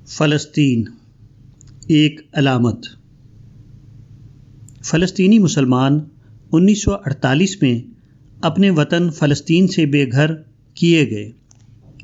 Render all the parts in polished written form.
فلسطین ایک علامت۔ فلسطینی مسلمان 1948 میں اپنے وطن فلسطین سے بے گھر کیے گئے۔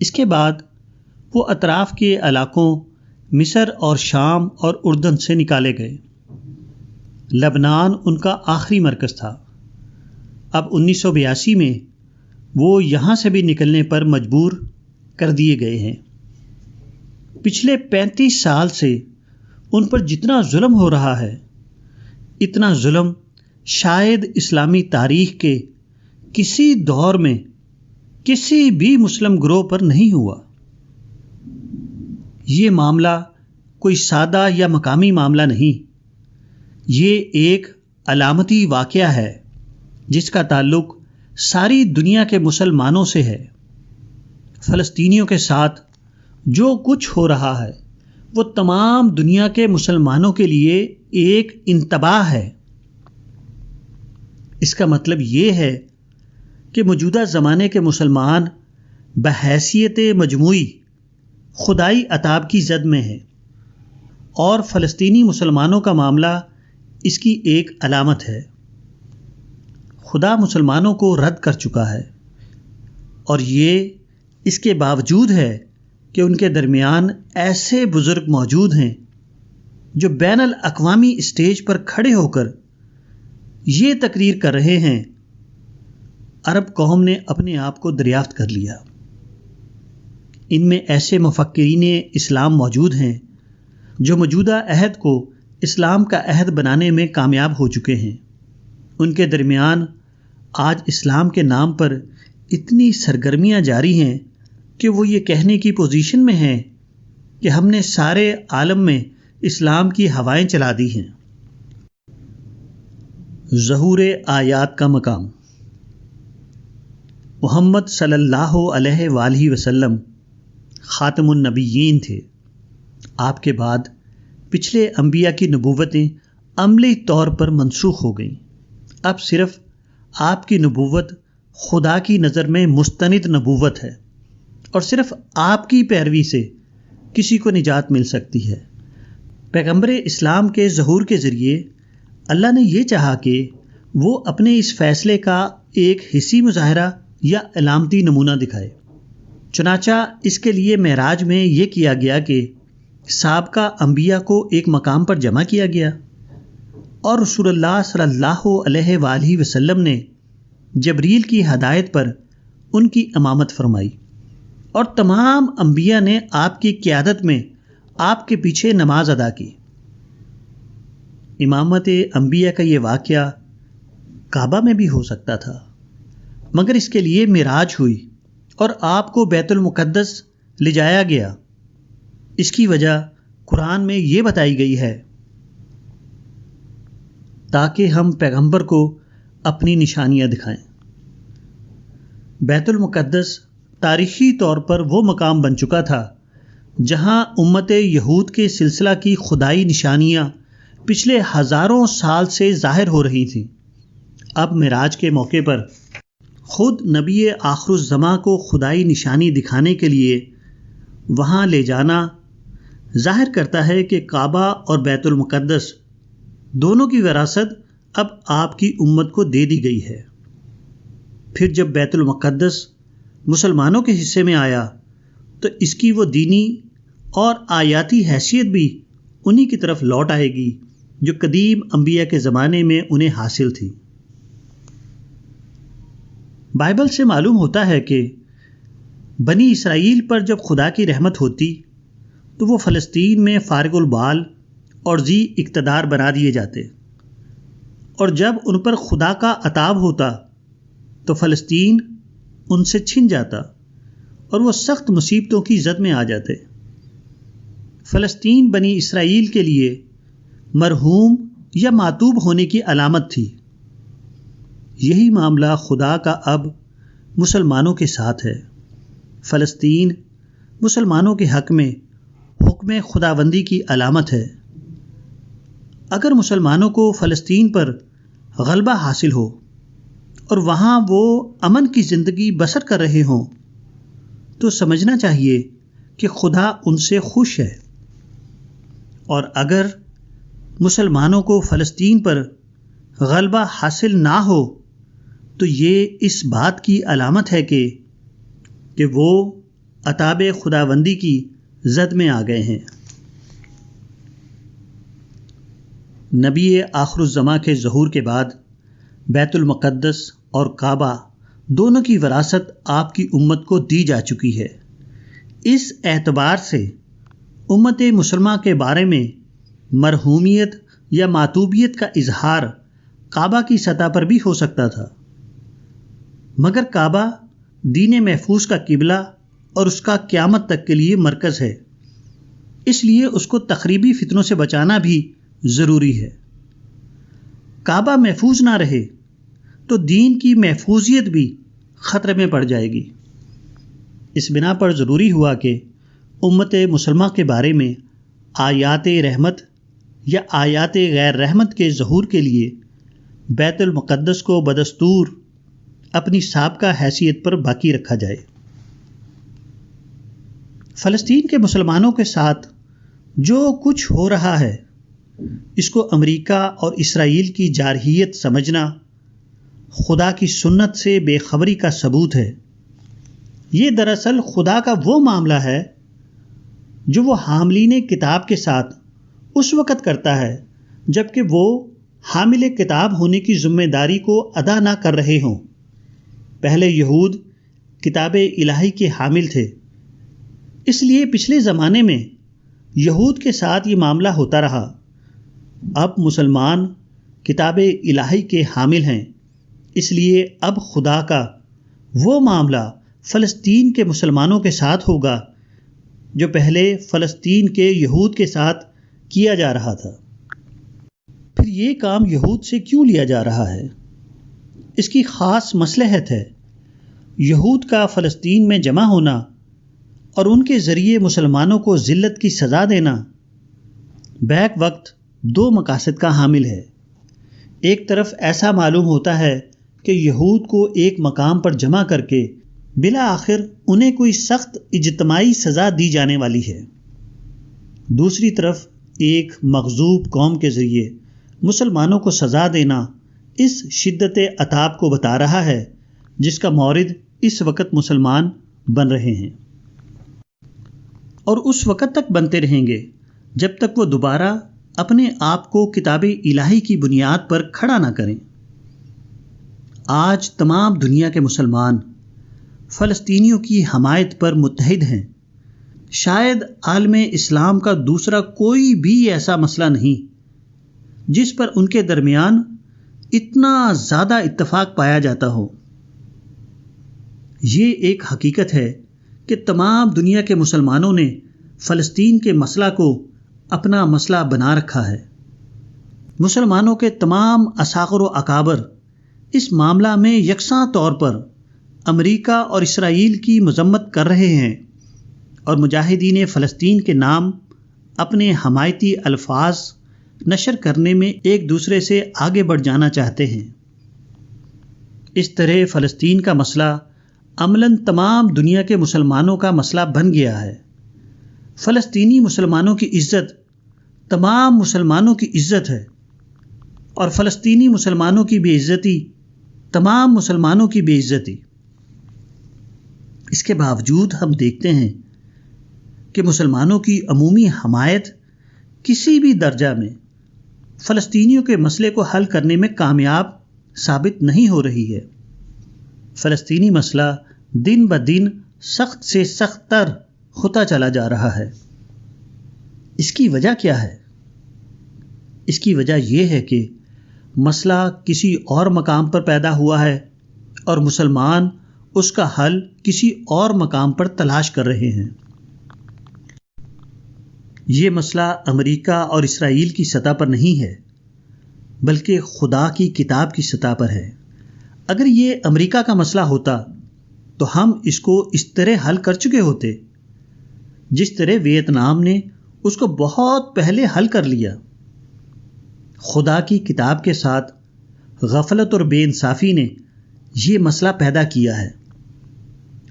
اس کے بعد وہ اطراف کے علاقوں مصر اور شام اور اردن سے نکالے گئے۔ لبنان ان کا آخری مرکز تھا۔ اب 1982 میں وہ یہاں سے بھی نکلنے پر مجبور کر دیے گئے ہیں۔ پچھلے 35 سال سے ان پر جتنا ظلم ہو رہا ہے، اتنا ظلم شاید اسلامی تاریخ کے کسی دور میں کسی بھی مسلم گروہ پر نہیں ہوا۔ یہ معاملہ کوئی سادہ یا مقامی معاملہ نہیں، یہ ایک علامتی واقعہ ہے جس کا تعلق ساری دنیا کے مسلمانوں سے ہے۔ فلسطینیوں کے ساتھ جو کچھ ہو رہا ہے وہ تمام دنیا کے مسلمانوں کے لیے ایک انتباہ ہے۔ اس کا مطلب یہ ہے کہ موجودہ زمانے کے مسلمان بحیثیت مجموعی خدائی عطاب کی زد میں ہیں، اور فلسطینی مسلمانوں کا معاملہ اس کی ایک علامت ہے۔ خدا مسلمانوں کو رد کر چکا ہے، اور یہ اس کے باوجود ہے کہ ان کے درمیان ایسے بزرگ موجود ہیں جو بین الاقوامی اسٹیج پر کھڑے ہو کر یہ تقریر کر رہے ہیں، عرب قوم نے اپنے آپ کو دریافت کر لیا۔ ان میں ایسے مفکرین اسلام موجود ہیں جو موجودہ عہد کو اسلام کا عہد بنانے میں کامیاب ہو چکے ہیں۔ ان کے درمیان آج اسلام کے نام پر اتنی سرگرمیاں جاری ہیں کہ وہ یہ کہنے کی پوزیشن میں ہیں کہ ہم نے سارے عالم میں اسلام کی ہوائیں چلا دی ہیں۔ ظہور آیات کا مقام۔ محمد صلی اللہ علیہ وآلہ وسلم خاتم النبیین تھے۔ آپ کے بعد پچھلے انبیاء کی نبوتیں عملی طور پر منسوخ ہو گئیں۔ اب صرف آپ کی نبوت خدا کی نظر میں مستند نبوت ہے، اور صرف آپ کی پیروی سے کسی کو نجات مل سکتی ہے۔ پیغمبر اسلام کے ظہور کے ذریعے اللہ نے یہ چاہا کہ وہ اپنے اس فیصلے کا ایک حسی مظاہرہ یا علامتی نمونہ دکھائے۔ چنانچہ اس کے لیے معراج میں یہ کیا گیا کہ سابقہ انبیاء کو ایک مقام پر جمع کیا گیا، اور رسول اللہ صلی اللہ علیہ وآلہ وسلم نے جبریل کی ہدایت پر ان کی امامت فرمائی، اور تمام انبیاء نے آپ کی قیادت میں آپ کے پیچھے نماز ادا کی۔ امامت انبیاء کا یہ واقعہ کعبہ میں بھی ہو سکتا تھا، مگر اس کے لیے معراج ہوئی اور آپ کو بیت المقدس لے جایا گیا۔ اس کی وجہ قرآن میں یہ بتائی گئی ہے تاکہ ہم پیغمبر کو اپنی نشانیاں دکھائیں۔ بیت المقدس تاریخی طور پر وہ مقام بن چکا تھا جہاں امت یہود کے سلسلہ کی خدائی نشانیاں پچھلے ہزاروں سال سے ظاہر ہو رہی تھیں۔ اب معراج کے موقع پر خود نبی آخر الزماں کو خدائی نشانی دکھانے کے لیے وہاں لے جانا ظاہر کرتا ہے کہ کعبہ اور بیت المقدس دونوں کی وراثت اب آپ کی امت کو دے دی گئی ہے۔ پھر جب بیت المقدس مسلمانوں کے حصے میں آیا تو اس کی وہ دینی اور آیاتی حیثیت بھی انہی کی طرف لوٹ آئے گی جو قدیم انبیاء کے زمانے میں انہیں حاصل تھی۔ بائبل سے معلوم ہوتا ہے کہ بنی اسرائیل پر جب خدا کی رحمت ہوتی تو وہ فلسطین میں فارغ البال اور ذی اقتدار بنا دیے جاتے، اور جب ان پر خدا کا عطاب ہوتا تو فلسطین ان سے چھن جاتا اور وہ سخت مصیبتوں کی زد میں آ جاتے۔ فلسطین بنی اسرائیل کے لیے مرحوم یا معتوب ہونے کی علامت تھی۔ یہی معاملہ خدا کا اب مسلمانوں کے ساتھ ہے۔ فلسطین مسلمانوں کے حق میں حکم خداوندی کی علامت ہے۔ اگر مسلمانوں کو فلسطین پر غلبہ حاصل ہو اور وہاں وہ امن کی زندگی بسر کر رہے ہوں تو سمجھنا چاہیے کہ خدا ان سے خوش ہے۔ اور اگر مسلمانوں کو فلسطین پر غلبہ حاصل نہ ہو تو یہ اس بات کی علامت ہے کہ وہ عتاب خداوندی کی زد میں آ گئے ہیں۔ نبی آخر الزماں کے ظہور کے بعد بیت المقدس اور کعبہ دونوں کی وراثت آپ کی امت کو دی جا چکی ہے۔ اس اعتبار سے امت مسلمہ کے بارے میں مرحومیت یا معتوبیت کا اظہار کعبہ کی سطح پر بھی ہو سکتا تھا، مگر کعبہ دین محفوظ کا قبلہ اور اس کا قیامت تک کے لیے مرکز ہے، اس لیے اس کو تخریبی فتنوں سے بچانا بھی ضروری ہے۔ کعبہ محفوظ نہ رہے تو دین کی محفوظیت بھی خطرے میں پڑ جائے گی۔ اس بنا پر ضروری ہوا کہ امت مسلمہ کے بارے میں آیات رحمت یا آیات غیر رحمت کے ظہور کے لیے بیت المقدس کو بدستور اپنی سابقہ حیثیت پر باقی رکھا جائے۔ فلسطین کے مسلمانوں کے ساتھ جو کچھ ہو رہا ہے اس کو امریکہ اور اسرائیل کی جارحیت سمجھنا خدا کی سنت سے بے خبری کا ثبوت ہے۔ یہ دراصل خدا کا وہ معاملہ ہے جو وہ حاملین کتاب کے ساتھ اس وقت کرتا ہے جب کہ وہ حامل کتاب ہونے کی ذمہ داری کو ادا نہ کر رہے ہوں۔ پہلے یہود کتاب الہی کے حامل تھے، اس لیے پچھلے زمانے میں یہود کے ساتھ یہ معاملہ ہوتا رہا۔ اب مسلمان کتاب الہی کے حامل ہیں، اس لیے اب خدا کا وہ معاملہ فلسطین کے مسلمانوں کے ساتھ ہوگا جو پہلے فلسطین کے یہود کے ساتھ کیا جا رہا تھا۔ پھر یہ کام یہود سے کیوں لیا جا رہا ہے؟ اس کی خاص مصلحت ہے۔ یہود کا فلسطین میں جمع ہونا اور ان کے ذریعے مسلمانوں کو ذلت کی سزا دینا بیک وقت دو مقاصد کا حامل ہے۔ ایک طرف ایسا معلوم ہوتا ہے کہ یہود کو ایک مقام پر جمع کر کے بالآخر انہیں کوئی سخت اجتماعی سزا دی جانے والی ہے۔ دوسری طرف ایک مغضوب قوم کے ذریعے مسلمانوں کو سزا دینا اس شدت عتاب کو بتا رہا ہے جس کا مورد اس وقت مسلمان بن رہے ہیں اور اس وقت تک بنتے رہیں گے جب تک وہ دوبارہ اپنے آپ کو کتاب الہی کی بنیاد پر کھڑا نہ کریں۔ آج تمام دنیا کے مسلمان فلسطینیوں کی حمایت پر متحد ہیں۔ شاید عالم اسلام کا دوسرا کوئی بھی ایسا مسئلہ نہیں جس پر ان کے درمیان اتنا زیادہ اتفاق پایا جاتا ہو۔ یہ ایک حقیقت ہے کہ تمام دنیا کے مسلمانوں نے فلسطین کے مسئلہ کو اپنا مسئلہ بنا رکھا ہے۔ مسلمانوں کے تمام اصاغر و اکابر اس معاملہ میں یکساں طور پر امریکہ اور اسرائیل کی مذمت کر رہے ہیں اور مجاہدین فلسطین کے نام اپنے حمایتی الفاظ نشر کرنے میں ایک دوسرے سے آگے بڑھ جانا چاہتے ہیں۔ اس طرح فلسطین کا مسئلہ عملاً تمام دنیا کے مسلمانوں کا مسئلہ بن گیا ہے۔ فلسطینی مسلمانوں کی عزت تمام مسلمانوں کی عزت ہے اور فلسطینی مسلمانوں کی بے عزتی تمام مسلمانوں کی بے عزتی۔ اس کے باوجود ہم دیکھتے ہیں کہ مسلمانوں کی عمومی حمایت کسی بھی درجہ میں فلسطینیوں کے مسئلے کو حل کرنے میں کامیاب ثابت نہیں ہو رہی ہے۔ فلسطینی مسئلہ دن بدن سخت سے سخت تر ہوتا چلا جا رہا ہے۔ اس کی وجہ کیا ہے؟ اس کی وجہ یہ ہے کہ مسئلہ کسی اور مقام پر پیدا ہوا ہے اور مسلمان اس کا حل کسی اور مقام پر تلاش کر رہے ہیں۔ یہ مسئلہ امریکہ اور اسرائیل کی سطح پر نہیں ہے بلکہ خدا کی کتاب کی سطح پر ہے۔ اگر یہ امریکہ کا مسئلہ ہوتا تو ہم اس کو اس طرح حل کر چکے ہوتے جس طرح ویتنام نے اس کو بہت پہلے حل کر لیا۔ خدا کی کتاب کے ساتھ غفلت اور بے انصافی نے یہ مسئلہ پیدا کیا ہے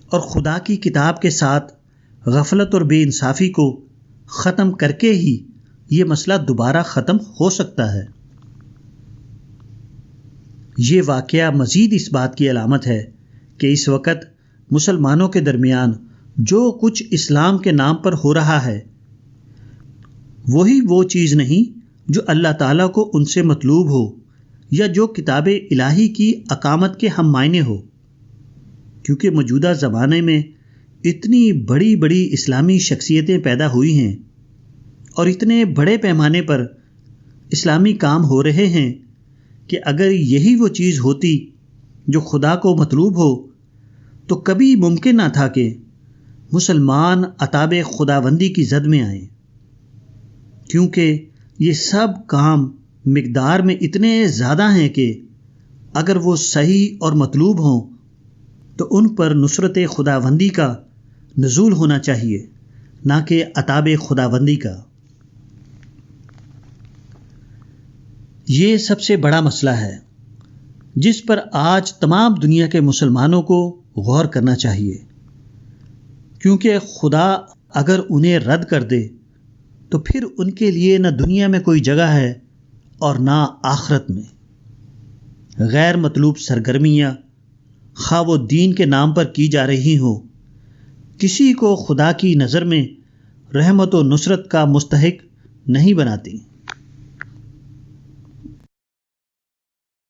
اور خدا کی کتاب کے ساتھ غفلت اور بے انصافی کو ختم کر کے ہی یہ مسئلہ دوبارہ ختم ہو سکتا ہے۔ یہ واقعہ مزید اس بات کی علامت ہے کہ اس وقت مسلمانوں کے درمیان جو کچھ اسلام کے نام پر ہو رہا ہے وہی وہ چیز نہیں جو اللہ تعالیٰ کو ان سے مطلوب ہو یا جو کتاب الہی کی اقامت کے ہم معنی ہو، کیونکہ موجودہ زمانے میں اتنی بڑی بڑی اسلامی شخصیتیں پیدا ہوئی ہیں اور اتنے بڑے پیمانے پر اسلامی کام ہو رہے ہیں کہ اگر یہی وہ چیز ہوتی جو خدا کو مطلوب ہو تو کبھی ممکن نہ تھا کہ مسلمان عتاب خداوندی کی زد میں آئیں، کیونکہ یہ سب کام مقدار میں اتنے زیادہ ہیں کہ اگر وہ صحیح اور مطلوب ہوں تو ان پر نصرت خداوندی کا نزول ہونا چاہیے، نہ کہ عتاب خداوندی کا۔ یہ سب سے بڑا مسئلہ ہے جس پر آج تمام دنیا کے مسلمانوں کو غور کرنا چاہیے، کیونکہ خدا اگر انہیں رد کر دے تو پھر ان کے لیے نہ دنیا میں کوئی جگہ ہے اور نہ آخرت میں۔ غیر مطلوب سرگرمیاں خواہ وہ دین کے نام پر کی جا رہی ہوں، کسی کو خدا کی نظر میں رحمت و نصرت کا مستحق نہیں بناتی۔